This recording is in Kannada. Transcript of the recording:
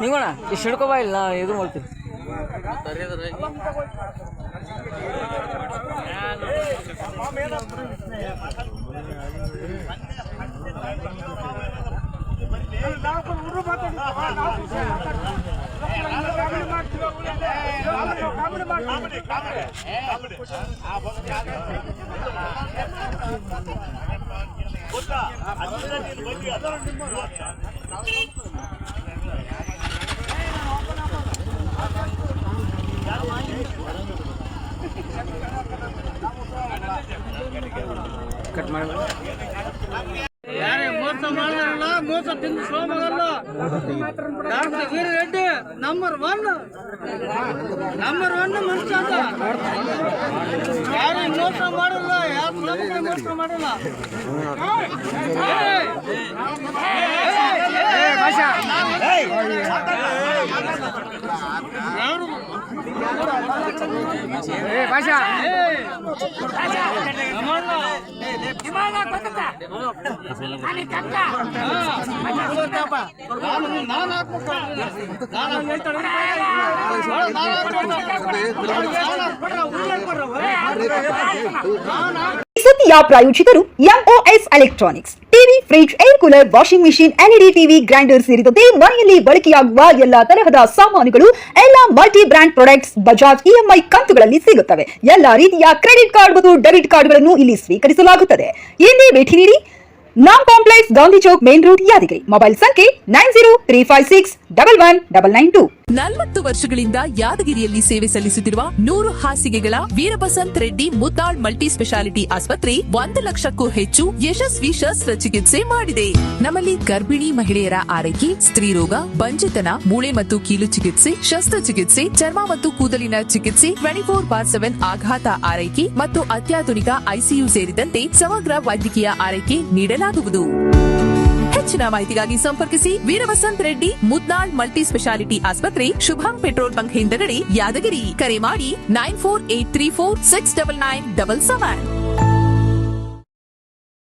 ನೀವಣ್ಣ ಇಷ್ಟು ಹಿಡ್ಕೊಬಾ ಇಲ್ಲ ನಾ ಇದು ಮಾಡ್ತೀವಿ. ಕಟ್ ಮಾಡಿ ಮೋಸ ಮಾಡಿದ್ರಲ್ಲ, ಮೋಸ ತಿಂದು ಸೋಮಗಲ್ಲ. ಡಾಕ್ಟರ್ ವೀರ ರೆಡ್ಡಿ ನಂಬರ್ ಒನ್ ಮನುಷ್ಯ ಅಂತ. ಯಾರು ಮೋಸ ಮಾಡಲ್ಲ, ಯಾರು ಮೋಸ ಮಾಡಲ್ಲ. ಸುದ್ದಿಯ ಪ್ರಾಯೋಜಕರು MOS electronics. TV, fridge, air cooler, washing machine, LED TV, grinder ಸೇರಿದಂತೆ ಮನೆಯಲ್ಲಿ ಬಳಕೆಯಾಗುವ ಎಲ್ಲಾ ತರಹದ ಸಾಮಾನುಗಳು, ಎಲ್ಲಾ multi brand products Bajaj EMI ಕಂತುಗಳಲ್ಲಿ ಸಿಗುತ್ತವೆ. ಎಲ್ಲಾ ರೀತಿಯ ಕ್ರೆಡಿಟ್ ಕಾರ್ಡ್ ಮತ್ತು ಡೆಬಿಟ್ ಕಾರ್ಡ್ಗಳನ್ನು ಇಲ್ಲಿ ಸ್ವೀಕರಿಸಲಾಗುತ್ತದೆ. ಎಂದೇ ಭೇಟಿ ನೀಡಿ. Naam complex, Gandhi Chowk, main road, Yadgiri. Mobile ಸಂಖ್ಯೆ 9035611992. 40 ವರ್ಷಗಳಿಂದ ಯಾದಗಿರಿಯಲ್ಲಿ ಸೇವೆ ಸಲ್ಲಿಸುತ್ತಿರುವ 100 ಹಾಸಿಗೆಗಳ ವೀರಬಸಂತ್ ರೆಡ್ಡಿ ಮುದ್ದಾಳ್ ಮಲ್ಟಿ ಸ್ಪೆಷಾಲಿಟಿ ಆಸ್ಪತ್ರೆ 1 ಲಕ್ಷಕ್ಕೂ ಹೆಚ್ಚು ಯಶಸ್ವಿ ಶಸ್ತ್ರಚಿಕಿತ್ಸೆ ಮಾಡಿದೆ. ನಮ್ಮಲ್ಲಿ ಗರ್ಭಿಣಿ ಮಹಿಳೆಯರ ಆರೈಕೆ, ಸ್ತ್ರೀರೋಗ, ಬಂಜೆತನ, ಮೂಳೆ ಮತ್ತು ಕೀಲು ಚಿಕಿತ್ಸೆ, ಶಸ್ತ್ರಚಿಕಿತ್ಸೆ, ಚರ್ಮ ಮತ್ತು ಕೂದಲಿನ ಚಿಕಿತ್ಸೆ, 24/7 ಆಘಾತ ಆರೈಕೆ ಮತ್ತು ಅತ್ಯಾಧುನಿಕ ಐಸಿಯು ಸೇರಿದಂತೆ ಸಮಗ್ರ ವೈದ್ಯಕೀಯ ಆರೈಕೆ ನೀಡಲಾಗುವುದು. ಹೆಚ್ಚಿನ ಮಾಹಿತಿಗಾಗಿ ಸಂಪರ್ಕಿಸಿ ವೀರವಸಂತ್ ರೆಡ್ಡಿ ಮುದ್ನಾಳ್ ಮಲ್ಟಿ ಸ್ಪೆಷಾಲಿಟಿ ಆಸ್ಪತ್ರೆ, ಶುಭಂ ಪೆಟ್ರೋಲ್ ಬಂಕ್ ಹಿಂದಗಡೆ, ಯಾದಗಿರಿ. ಕರೆ ಮಾಡಿ 9483469977.